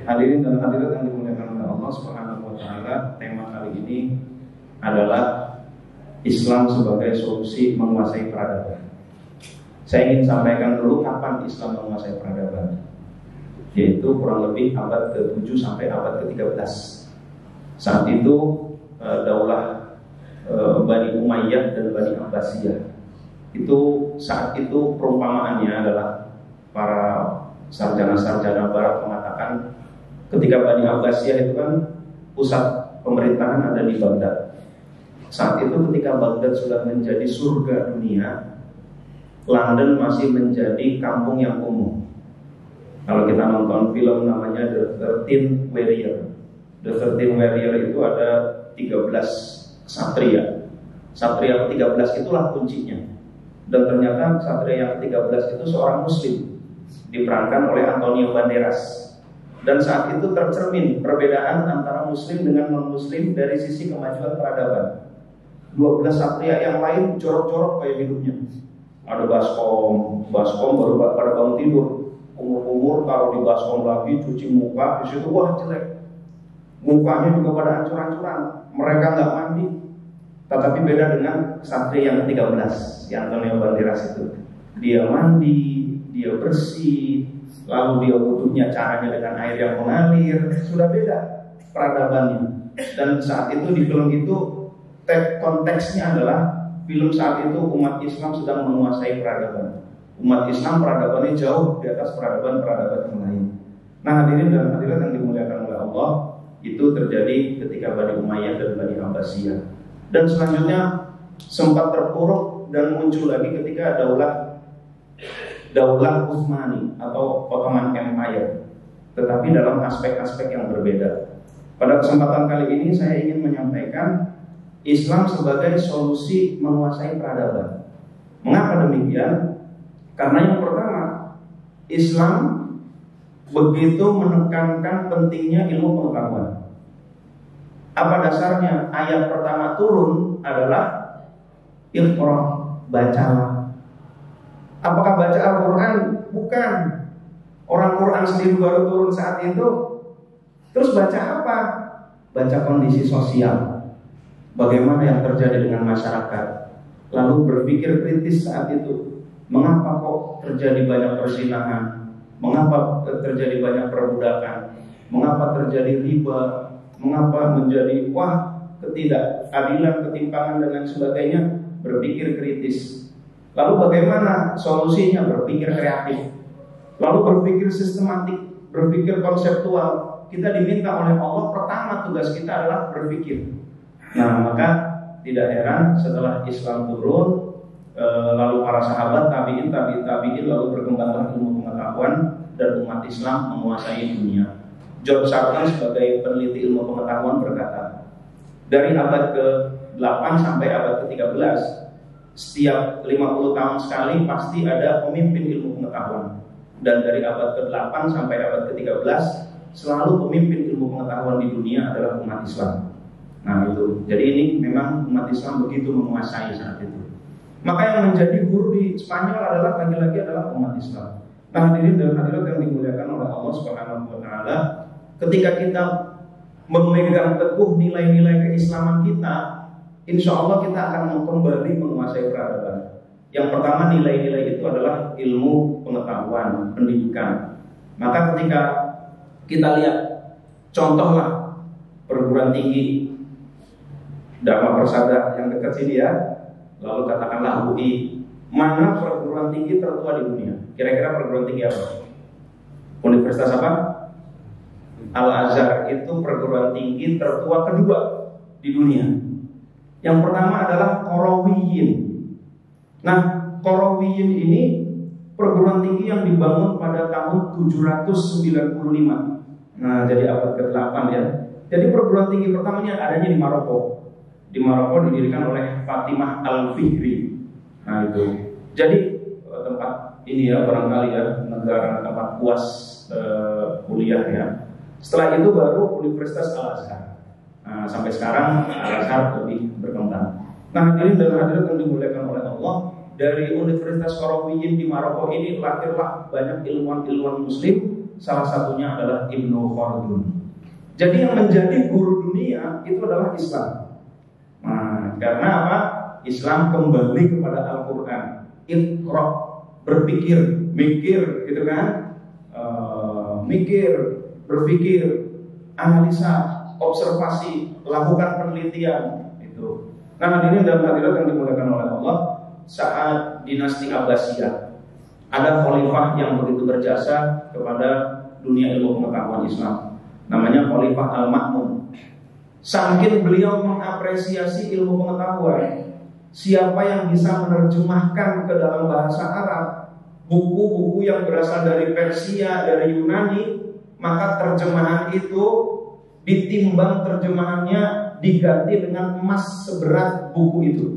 Hadirin dan hadirat yang dimuliakan oleh Allah Subhanahu wa taala, tema kali ini adalah Islam sebagai solusi menguasai peradaban. Saya ingin sampaikan dulu kapan Islam menguasai peradaban, yaitu kurang lebih abad ke-7 sampai abad ke-13. Saat itu daulah Bani Umayyah dan Bani Abbasiyah itu saat itu perumpamaannya adalah para sarjana-sarjana barat mengatakan ketika Bani Abbasiyah itu kan pusat pemerintahan ada di Baghdad. Saat itu ketika Baghdad sudah menjadi surga dunia, London masih menjadi kampung yang kumuh. Kalau kita nonton film namanya The 13th Warrior. The 13th Warrior itu ada 13 satria. Satria ke-13 itulah kuncinya. Dan ternyata satria yang ke-13 itu seorang muslim, diperankan oleh Antonio Banderas. Dan saat itu tercermin perbedaan antara muslim dengan non-muslim dari sisi kemajuan peradaban. 12 satria yang lain jorok-jorok kayak hidupnya. Ada baskom baru pada bangun tidur, umur taruh di baskom lagi, cuci muka, di situ wah jelek. Mukanya juga pada hancur-hancuran. Mereka nggak mandi. Tetapi beda dengan satria yang ke-13, yang Antonio Banderas itu. Dia mandi, dia bersih, lalu dia wudhunya caranya dengan air yang mengalir. Sudah beda peradabannya. Dan saat itu di film itu konteksnya adalah film saat itu umat Islam sedang menguasai peradaban. Umat Islam peradabannya jauh di atas peradaban-peradaban yang lain. Nah, hadirin dan hadirat yang dimuliakan oleh Allah, itu terjadi ketika Bani Umayyah dan Bani Abbasiyah. Dan selanjutnya sempat terpuruk dan muncul lagi ketika Daulah Utsmani atau Ottoman Empire, tetapi dalam aspek-aspek yang berbeda. Pada kesempatan kali ini saya ingin menyampaikan Islam sebagai solusi menguasai peradaban. Mengapa demikian? Karena yang pertama, Islam begitu menekankan pentingnya ilmu pengetahuan. Apa dasarnya? Ayat pertama turun adalah Iqra, bacalah. Apakah baca Al-Quran? Bukan. Orang Quran sendiri baru turun saat itu. Terus baca apa? Baca kondisi sosial, bagaimana yang terjadi dengan masyarakat. Lalu berpikir kritis saat itu. Mengapa kok terjadi banyak perzinahan? Mengapa terjadi banyak perbudakan? Mengapa terjadi riba? Mengapa menjadi ketidakadilan, ketimpangan dan lain sebagainya? Berpikir kritis. Lalu bagaimana solusinya? Berpikir kreatif. Lalu berpikir sistematik, berpikir konseptual. Kita diminta oleh Allah, pertama tugas kita adalah berpikir. Nah, maka tidak heran setelah Islam turun, lalu para sahabat, tabi'in, lalu berkembanglah ilmu pengetahuan dan umat Islam menguasai dunia. George Sarton sebagai peneliti ilmu pengetahuan berkata, dari abad ke-8 sampai abad ke-13, setiap 50 tahun sekali pasti ada pemimpin ilmu pengetahuan. Dan dari abad ke-8 sampai abad ke-13, selalu pemimpin ilmu pengetahuan di dunia adalah umat Islam. Nah itu, jadi ini memang umat Islam begitu menguasai saat itu. Maka yang menjadi guru di Spanyol adalah lagi-lagi adalah umat Islam. Nah, hadirin dan hadirat yang dimuliakan oleh Allah Subhanahu wa taala, ketika kita memegang teguh nilai-nilai keislaman kita, insya Allah kita akan kembali menguasai peradaban. Yang pertama, nilai-nilai itu adalah ilmu pengetahuan, pendidikan. Maka ketika kita lihat contohlah perguruan tinggi Dharma Persada yang dekat sini ya, lalu katakanlah UI, mana perguruan tinggi tertua di dunia? Kira-kira perguruan tinggi apa? Universitas apa? Al-Azhar itu perguruan tinggi tertua kedua di dunia. Yang pertama adalah Qarawiyyin. Nah, Qarawiyyin ini perguruan tinggi yang dibangun pada tahun 795. Nah, jadi abad ke-8 ya. Jadi perguruan tinggi pertamanya adanya di Maroko. Di Maroko didirikan oleh Fatimah Al-Fihri. Nah itu. Jadi tempat ini ya barangkali ya negara tempat puas kuliah ya. Setelah itu baru Universitas Al-Azhar. Nah, sampai sekarang Al-Azhar lebih berkembang. Nah, hadirin dan hadirat yang dimuliakan oleh Allah, dari Universitas Qarawiyyin di Maroko ini lahirlah banyak ilmuwan-ilmuwan muslim salah satunya adalah Ibnu Khaldun. Jadi yang menjadi guru dunia itu adalah Islam. Nah, karena apa? Islam kembali kepada Al-Quran. Iqra, berpikir, mikir, gitu kan? Mikir, berpikir, analisa, observasi, lakukan penelitian. Itu. Nah, ini dalam hadirat yang dimuliakan oleh Allah, saat dinasti Abbasiyah ada khalifah yang begitu berjasa kepada dunia ilmu pengetahuan Islam. Namanya Khalifah Al-Ma'mun. Saking beliau mengapresiasi ilmu pengetahuan, siapa yang bisa menerjemahkan ke dalam bahasa Arab buku-buku yang berasal dari Persia, dari Yunani, maka terjemahan itu ditimbang terjemahannya diganti dengan emas seberat buku itu.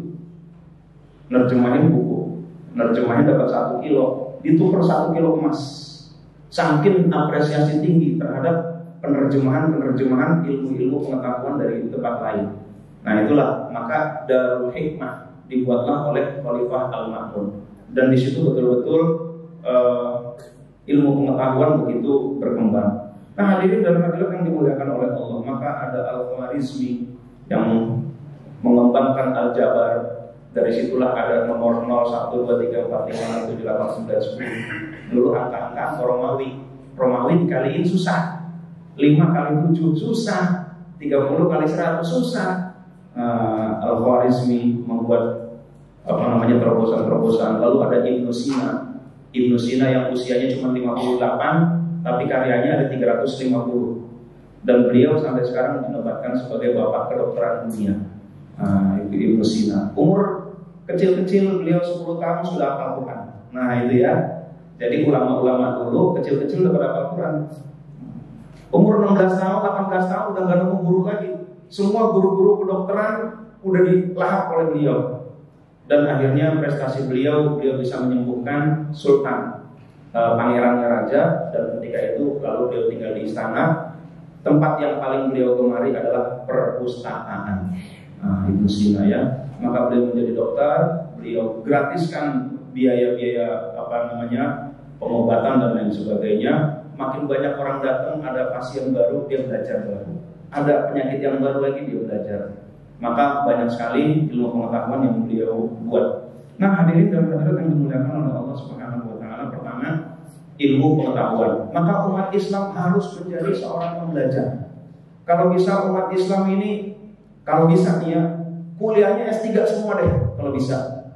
Nerjemahin buku, nerjemahin dapat 1 kilo, ditukar 1 kilo emas. Saking apresiasi tinggi terhadap penerjemahan ilmu-ilmu pengetahuan dari tempat lain. Nah itulah, maka Darul Hikmah dibuatlah oleh Khalifah Al-Ma'mun. Dan di situ betul-betul ilmu pengetahuan begitu berkembang. Nah hadirin dan hadirat yang dimuliakan oleh Allah, maka ada Al-Khwarizmi yang mengembangkan Al-Jabar. Dari situlah ada nomor 0, 1, 2, 3, 4, 5, 6, 7, 8, 9, 10. Dulu angka-angka Romawi. Romawi dikaliin susah. 5 kali 7 susah. 30 kali 100 susah. Al-Khwarizmi membuat terobosan-terobosan. Lalu ada Ibnu Sina. Ibnu Sina yang usianya cuma 58, tapi karyanya ada 350. Dan beliau sampai sekarang dinobatkan sebagai bapak kedokteran dunia. Itu Ibnu Sina. Umur kecil-kecil beliau 10 tahun sudah hafal Quran. Nah itu ya. Jadi ulama-ulama dulu kecil-kecil udah hafal Quran. Umur 16 tahun, 18 tahun udah gak nemu guru lagi. Semua guru-guru kedokteran udah dilahap oleh beliau. Dan akhirnya prestasi beliau bisa menyembuhkan sultan, pangerannya raja. Dan ketika itu lalu beliau tinggal di istana. Tempat yang paling beliau gemari adalah perpustakaan. Ibnu Sina ya. Maka beliau menjadi dokter, beliau gratiskan biaya-biaya pengobatan dan lain sebagainya. Makin banyak orang datang, ada pasien baru, dia belajar baru. Ada penyakit yang baru lagi, dia belajar. Maka banyak sekali ilmu pengetahuan yang beliau buat. Nah hadirin dan hadirat yang dimuliakan oleh Allah Subhanahu wa taala, pertama ilmu pengetahuan. Maka umat Islam harus menjadi seorang pembelajar. Kalau bisa umat Islam ini, kalau bisa nih ya, kuliahnya S3 semua deh kalau bisa.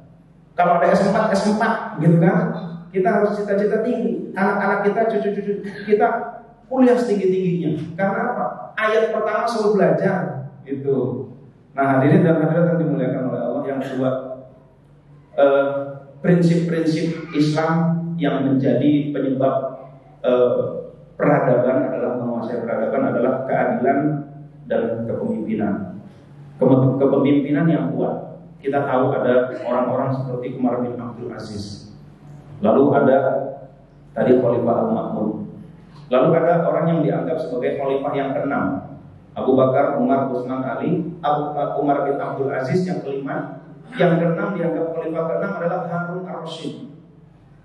Kalau ada S4, S4 gitu kan. Kita harus cita-cita tinggi. Anak-anak kita, cucu-cucu kita kuliah setinggi-tingginya. Karena apa? Ayat pertama suruh belajar itu. Nah hadirin dan hadirat yang dimuliakan oleh Allah, yang kedua, prinsip-prinsip Islam yang menjadi penyebab peradaban adalah menguasai peradaban adalah keadilan dan kepemimpinan. Kepemimpinan yang kuat. Kita tahu ada orang-orang seperti Umar bin Abdul Aziz. Lalu ada tadi Khalifah Al-Ma'mun. Lalu ada orang yang dianggap sebagai khalifah yang ke-6, Abu Bakar, Umar, Utsman, Ali. Umar bin Abdul Aziz yang kelima. Yang ke-6 dianggap khalifah ke-6 adalah Harun ar-Rasyid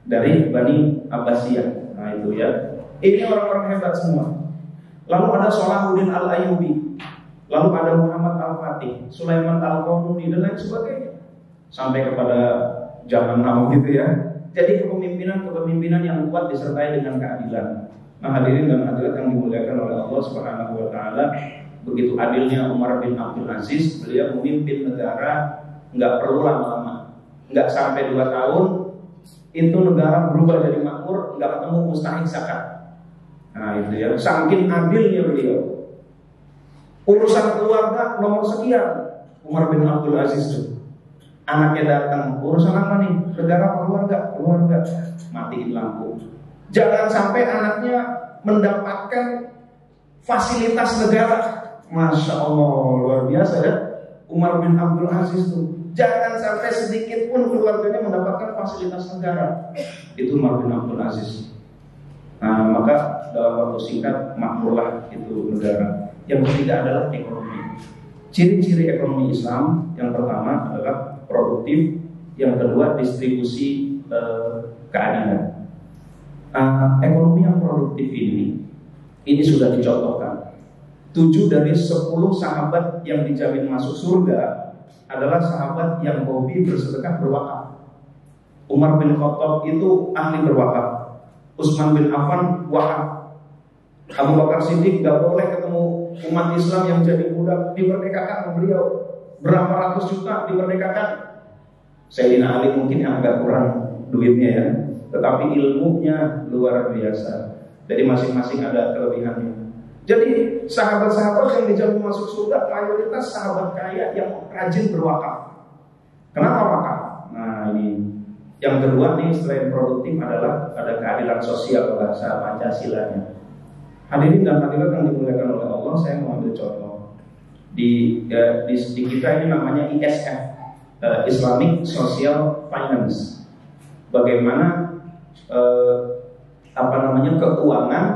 dari Bani Abbasiyah. Nah itu ya. Ini orang-orang hebat semua. Lalu ada Salahuddin Al-Ayyubi. Lalu ada Muhammad Al-Fatih, Sulaiman Al-Qanuni dan lain sebagainya. Sampai kepada zaman now gitu ya. Jadi kepemimpinan yang kuat disertai dengan keadilan. Nah hadirin dan hadirat yang dimuliakan oleh Allah Subhanahu wa taala, begitu adilnya Umar bin Abdul Aziz, beliau memimpin negara nggak perlu lama-lama. Nggak sampai 2 tahun itu negara berubah jadi makmur, nggak ketemu mustahik zakat. Nah itu ya, saking adilnya beliau. Urusan keluarga nomor sekian, Umar bin Abdul Aziz itu. Anaknya datang, urusan apa nih? Negara keluarga, matiin lampu. Jangan sampai anaknya mendapatkan fasilitas negara. Masya Allah, luar biasa ya. Umar bin Abdul Aziz itu. Jangan sampai sedikit pun keluarganya mendapatkan fasilitas negara. Itu Umar bin Abdul Aziz. Nah, maka dalam waktu singkat makmurlah itu negara. Yang ketiga adalah ekonomi. Ciri-ciri ekonomi Islam yang pertama adalah produktif, yang kedua distribusi keadilan. Ekonomi yang produktif ini sudah dicontohkan. 7 dari 10 sahabat yang dijamin masuk surga adalah sahabat yang hobi bersedekah berwakaf. Umar bin Khattab itu ahli berwakaf. Utsman bin Affan wakaf. Abu Bakar Siddiq gak boleh ketemu umat Islam yang jadi budak, dimerdekakan beliau. Berapa ratus juta dimerdekakan. Sayyidina Ali mungkin yang agak kurang duitnya ya, tetapi ilmunya luar biasa. Jadi masing-masing ada kelebihannya. Jadi sahabat-sahabat yang dijamin masuk surga mayoritas sahabat kaya yang rajin berwakaf. Kenapa wakaf? Nah ini yang kedua nih, selain produktif adalah ada keadilan sosial bahasa Pancasilanya. Hadirin dan hadirat yang dimuliakan oleh Allah, saya mau ambil contoh di kita ini namanya ISF, Islamic Social Finance. Bagaimana keuangan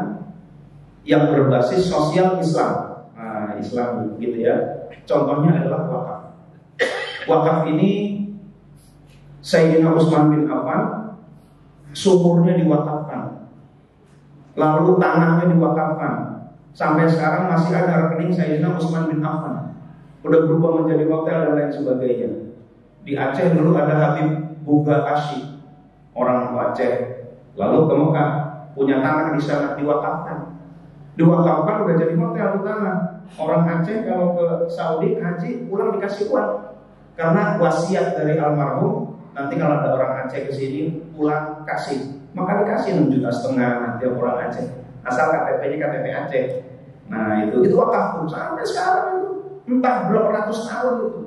yang berbasis sosial Islam. Nah, Islam gitu ya. Contohnya adalah wakaf. Wakaf ini Sayyidina Utsman bin Affan sumurnya diwakafkan, lalu tanahnya diwakafkan. Sampai sekarang masih ada rekening Sayyidina Utsman bin Affan. Udah berubah menjadi hotel dan lain sebagainya. Di Aceh dulu ada Habib Buga Asyik, orang Aceh. Lalu ke Mekah, punya tanah di sana diwakafkan. Diwakafkan udah jadi hotel di tanah. Orang Aceh kalau ke Saudi haji pulang dikasih uang. Karena wasiat dari almarhum, nanti kalau ada orang Aceh ke sini pulang kasih, maka dikasih 6,5 juta tiap orang Aceh. Asal KTP-nya KTP Aceh. Nah itu wakaf tuh sampai sekarang itu entah berapa ratus tahun itu.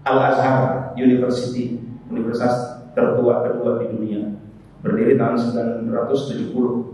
Al-Azhar University, universitas tertua kedua di dunia, berdiri tahun 1970.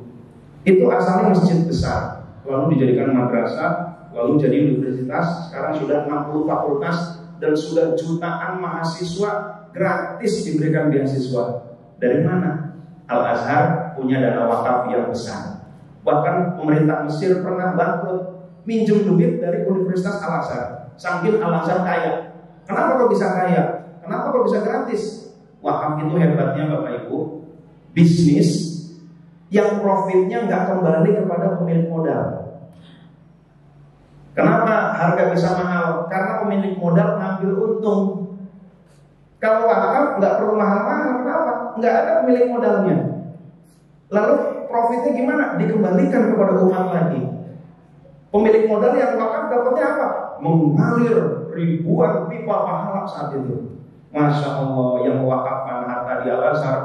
Itu asalnya masjid besar, lalu dijadikan madrasah, lalu jadi universitas. Sekarang sudah 60 fakultas dan sudah jutaan mahasiswa gratis diberikan beasiswa. Dari mana? Al-Azhar punya dana wakaf yang besar. Bahkan pemerintah Mesir pernah bangkrut, minjem duit dari Universitas Al-Azhar. Saking Al-Azhar kaya. Kenapa kok bisa kaya? Kenapa kok bisa gratis? Wakaf itu hebatnya Bapak Ibu, bisnis yang profitnya nggak kembali kepada pemilik modal. Kenapa harga bisa mahal? Karena pemilik modal ngambil untung. Kalau wakaf nggak perlu mahal-mahal, kenapa? Nggak ada pemilik modalnya. Lalu profitnya gimana? Dikembalikan kepada umat lagi. Pemilik modal yang wakaf dapatnya apa? Mengalir ribuan pipa pahala saat itu. Masya Allah, yang mewakafkan harta di Al-Azhar,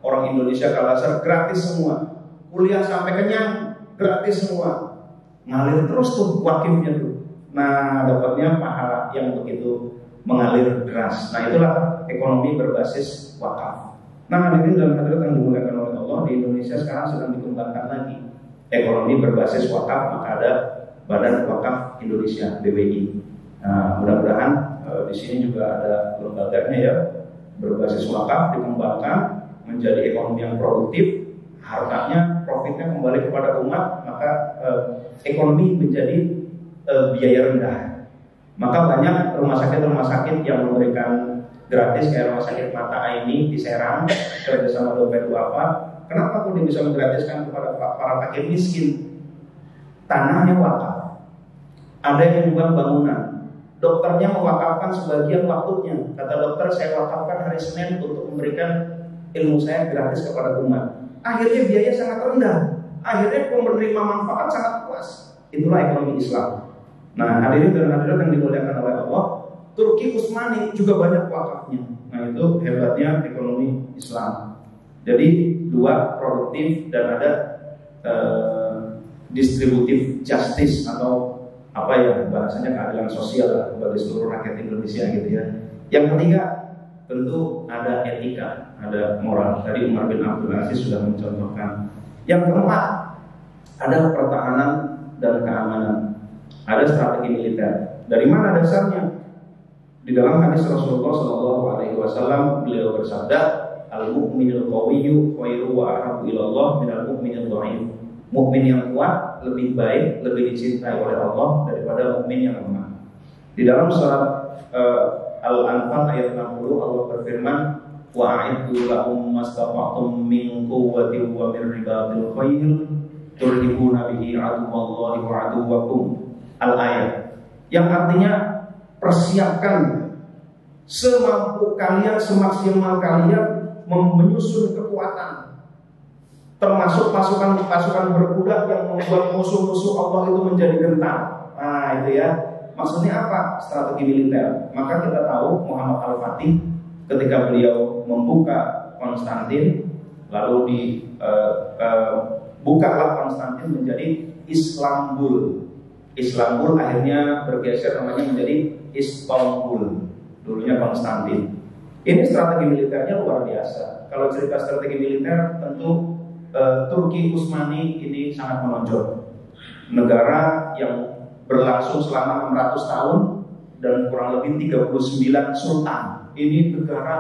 orang Indonesia ke Al-Azhar gratis semua. Kuliah sampai kenyang, gratis semua. Ngalir terus tuh wakifnya tuh. Nah, dapatnya pahala yang begitu mengalir deras. Nah, itulah ekonomi berbasis wakaf. Nah, hadirin dan hadirat yang dimuliakan oleh Allah, di Indonesia sekarang sedang dikembangkan lagi ekonomi berbasis wakaf, maka ada Badan Wakaf Indonesia (BWI). Nah, mudah-mudahan di sini juga ada lembaganya ya, berbasis wakaf dikembangkan menjadi ekonomi yang produktif, hartanya, profitnya kembali kepada umat, maka ekonomi menjadi biaya rendah. Maka banyak rumah sakit yang memberikan gratis, kayak rumah sakit Mata Aini di Serang kerjasama Dompet Duafa. Kenapa kok dia bisa menggratiskan kepada para fakir miskin? Tanahnya wakaf. Ada yang membuat bangunan, dokternya mewakafkan sebagian waktunya. Kata dokter, saya wakafkan hari Senin untuk memberikan ilmu saya gratis kepada umat. Akhirnya biaya sangat rendah, akhirnya penerima manfaat sangat puas. Itulah ekonomi Islam. Nah, hadirin dan hadirat yang dimuliakan oleh Allah, Turki Utsmani juga banyak wakafnya. Nah, itu hebatnya ekonomi Islam. Jadi dua, produktif dan ada distributive justice atau apa ya bahasanya, keadilan sosial lah bagi seluruh rakyat Indonesia gitu ya. Yang ketiga tentu ada etika, ada moral. Tadi Umar bin Abdul Aziz sudah mencontohkan. Yang keempat ada pertahanan dan keamanan, ada strategi militer. Dari mana dasarnya? Di dalam hadis Rasulullah SAW beliau bersabda, al-mu'minul qawiyyu khairu wa ahabbu ilallah minal mu'minil dha'if. Mukmin yang kuat lebih baik, lebih dicintai oleh Allah daripada mukmin yang lemah. Di dalam surat Al-Anfal ayat 60 Allah berfirman, wa'iddu lahum mastata'tum min quwwatin wa min ribatil khair turhibuna bihi aduwallahi wa aduwakum. Al-ayat, yang artinya persiapkan semampu kalian, semaksimal kalian menyusun kekuatan, termasuk pasukan-pasukan berkuda yang membuat musuh-musuh Allah itu menjadi gentar. Nah itu ya, maksudnya apa? Strategi militer. Maka kita tahu Muhammad Al-Fatih ketika beliau membuka Konstantin, lalu bukalah Konstantin menjadi Islambul. Islambul akhirnya bergeser namanya menjadi Istanbul. Dulunya Konstantin. Ini strategi militernya luar biasa. Kalau cerita strategi militer, tentu Turki Utsmani ini sangat menonjol. Negara yang berlangsung selama 600 tahun dan kurang lebih 39 sultan. Ini negara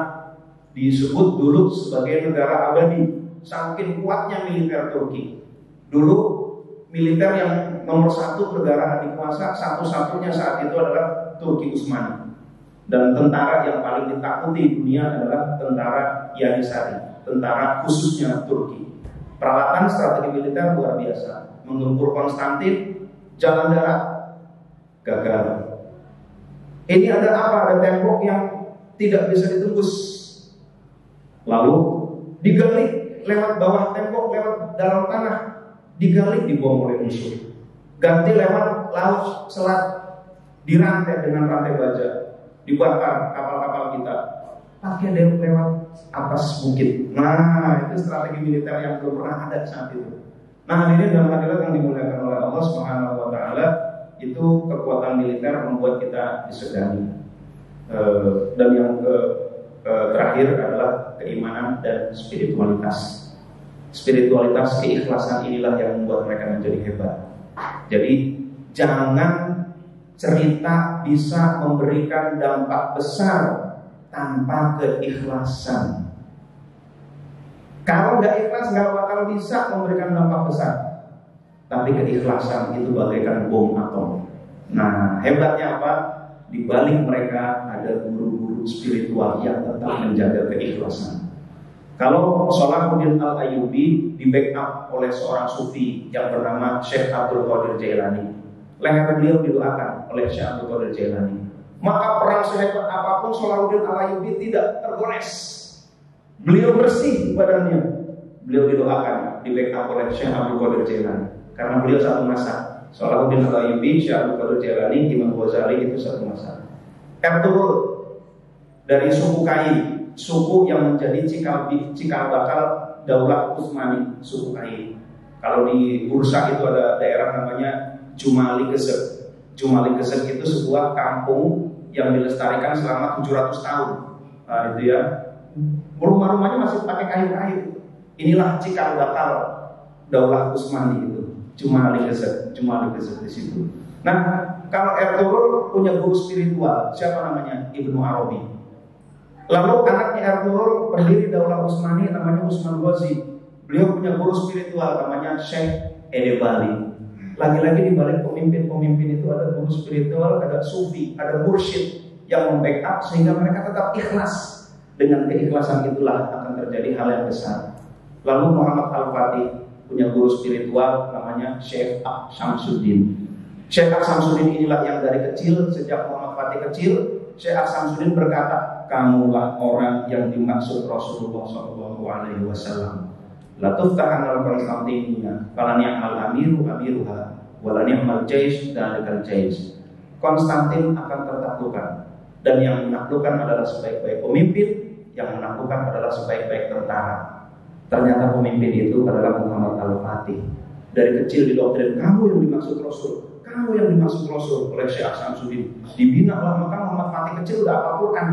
disebut dulu sebagai negara abadi. Saking kuatnya militer Turki. Dulu militer yang nomor satu negara adikuasa satu-satunya saat itu adalah Turki Utsmani. Dan tentara yang paling ditakuti di dunia adalah tentara Yanisari, tentara khususnya Turki. Peralatan strategi militer luar biasa. Menggempur Konstantin, jalan darat gagal. Ini ada apa? Ada tembok yang tidak bisa ditembus. Lalu digali lewat bawah tembok, lewat dalam tanah, digali dibuang oleh musuh. Ganti lewat laut, selat, dirantai dengan rantai baja. Dibakar kapal-kapal kita, pakai lewat atas bukit. Nah itu strategi militer yang belum pernah ada saat itu. Nah ini dalam hadirat yang dimuliakan oleh Allah Subhanahu Wa Taala, itu kekuatan militer membuat kita disegani. Dan yang terakhir adalah keimanan dan spiritualitas. Spiritualitas, keikhlasan inilah yang membuat mereka menjadi hebat. Jadi jangan cerita bisa memberikan dampak besar tanpa keikhlasan. Kalau nggak ikhlas nggak bakal bisa memberikan dampak besar. Tapi keikhlasan itu bagaikan bom atom. Nah hebatnya apa? Di balik mereka ada guru-guru spiritual yang tetap menjaga keikhlasan. Kalau Salahuddin Al-Ayyubi di backup oleh seorang sufi yang bernama Syekh Abdul Qadir Jailani, leher beliau didoakan oleh Syekh Abdul Qadir Jailani. Maka perang sehebat apapun Salahuddin Al-Ayyubi tidak tergores. Beliau bersih badannya. Beliau didoakan di backup oleh Syekh Abdul Qadir Jailani. Karena beliau satu masa. Salahuddin Al-Ayyubi, Syekh Abdul Qadir Jailani, Imam Ghazali itu satu masa. Ertugrul dari suku Kai, suku yang menjadi cikal bakal Daulah Utsmani, suku Kai. Kalau di Bursa itu ada daerah namanya Jumali Gesek. Jumali Gesek itu sebuah kampung yang dilestarikan selama 700 tahun. Nah, itu ya. Rumah-rumahnya masih pakai kayu-kayu. Inilah cikal bakal Daulah Utsmani itu. Jumali Gesek di situ. Nah, kalau Ertugrul punya guru spiritual, siapa namanya? Ibnu Arabi. Lalu anaknya Ertugrul pendiri Daulah Utsmani namanya Usman Ghazi. Beliau punya guru spiritual namanya Syekh Edebali. Lagi-lagi di balik pemimpin-pemimpin itu ada guru spiritual, ada sufi, ada mursyid yang membackup sehingga mereka tetap ikhlas. Dengan keikhlasan itulah akan terjadi hal yang besar. Lalu Muhammad Al-Fatih punya guru spiritual namanya Syekh Syamsuddin. Syekh Syamsuddin inilah yang dari kecil, sejak Muhammad Fatih kecil, Syekh Syamsuddin berkata, kamulah orang yang dimaksud Rasulullah SAW. La tuftahanal Konstantinia, fala ni'mal amiru amiruha, wala ni'mal jaysh dalikal jaysh. Konstantin akan tertaklukkan, dan yang menaklukkan adalah sebaik-baik pemimpin, yang menaklukkan adalah sebaik-baik tentara. Ternyata pemimpin itu adalah Muhammad Al-Fatih. Dari kecil didoktrin, kamu yang dimaksud Rasul, kamu yang dimaksud Rasul oleh Syekh Syamsuddin. Dibina lah, maka Muhammad Fatih kecil udah apa Quran.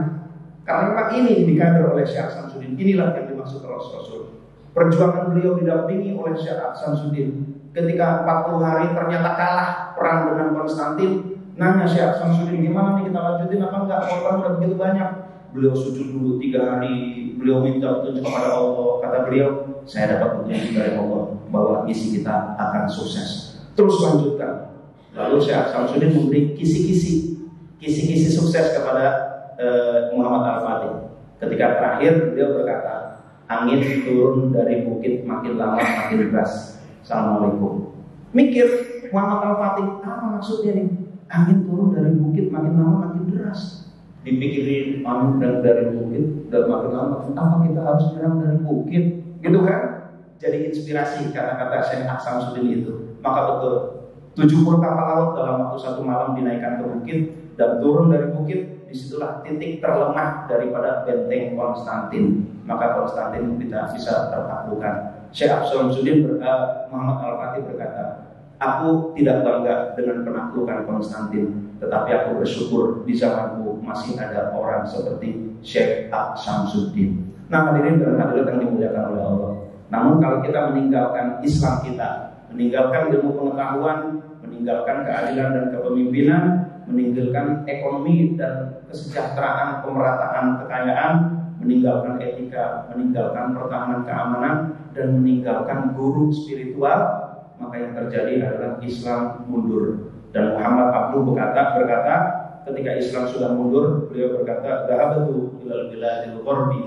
Karena memang ini dikader oleh Syekh Syamsuddin. Inilah yang dimaksud Rasul. Perjuangan beliau didampingi oleh Syekh Syamsuddin. Ketika 40 hari ternyata kalah perang dengan Konstantin, nanya Syekh Syamsuddin, gimana nih kita lanjutin apa enggak? Korban udah begitu banyak. Beliau sujud dulu 3 hari, beliau minta petunjuk kepada Allah. Kata beliau, saya dapat petunjuk dari Allah bahwa misi kita akan sukses. Terus lanjutkan. Lalu Syekh Syamsuddin memberi kisi-kisi sukses kepada Muhammad Al-Fatih. Ketika terakhir beliau berkata, angin turun dari bukit makin lama makin deras. Assalamualaikum. Mikir Muhammad Al-Fatih, apa maksudnya nih? Angin turun dari bukit makin lama makin deras. Dipikirin angin dari bukit dan makin lama, apa kita harus menyerang dari bukit? Gitu kan? Jadi inspirasi kata-kata Syekh Samsudin itu. Maka betul 70 kapal laut dalam waktu satu malam dinaikkan ke bukit dan turun dari bukit. Disitulah titik terlemah daripada benteng Konstantin. Maka Konstantin tidak bisa tertaklukkan. Syekh Samsudin Muhammad Al-Fatih berkata, aku tidak bangga dengan penaklukan Konstantin, tetapi aku bersyukur di zamanku masih ada orang seperti Syekh Samsudin. Nah, hadirin dan hadirat yang dimuliakan oleh Allah. Namun kalau kita meninggalkan Islam kita, meninggalkan ilmu pengetahuan, meninggalkan keadilan dan kepemimpinan, meninggalkan ekonomi dan kesejahteraan, pemerataan kekayaan, meninggalkan etika, meninggalkan pertahanan keamanan, dan meninggalkan guru spiritual, maka yang terjadi adalah Islam mundur. Dan Muhammad Abduh berkata, ketika Islam sudah mundur, beliau berkata, "Dhahabtu ilal biladil gharbi,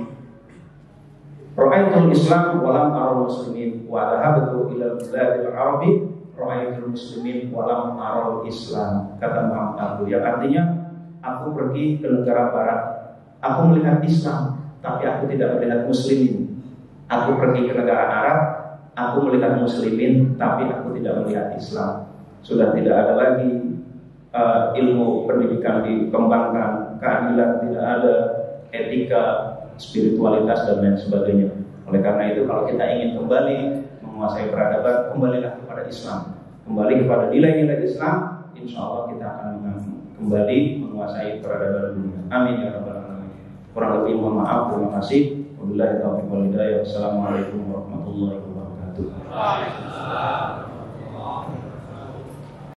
ra'aitul Islam walam aral muslimin, wa dhahabtu ilal biladil arabi, ra'aitul muslimin walam aral Islam." Kata Muhammad Abduh, yang artinya, aku pergi ke negara barat, aku melihat Islam, tapi aku tidak melihat muslimin. Aku pergi ke negara Arab, aku melihat muslimin, tapi aku tidak melihat Islam. Sudah tidak ada lagi ilmu pendidikan dikembangkan, keadilan tidak ada, etika, spiritualitas dan lain sebagainya. Oleh karena itu, kalau kita ingin kembali menguasai peradaban, kembalilah kepada Islam, kembali kepada nilai-nilai Islam. Insya Allah kita akan kembali menguasai peradaban dunia. Amin ya rabbal alamin. Kurang lebih mohon maaf, terima kasih. Wabillahi taufiq wal hidayah. Wassalamualaikum warahmatullahi wabarakatuh.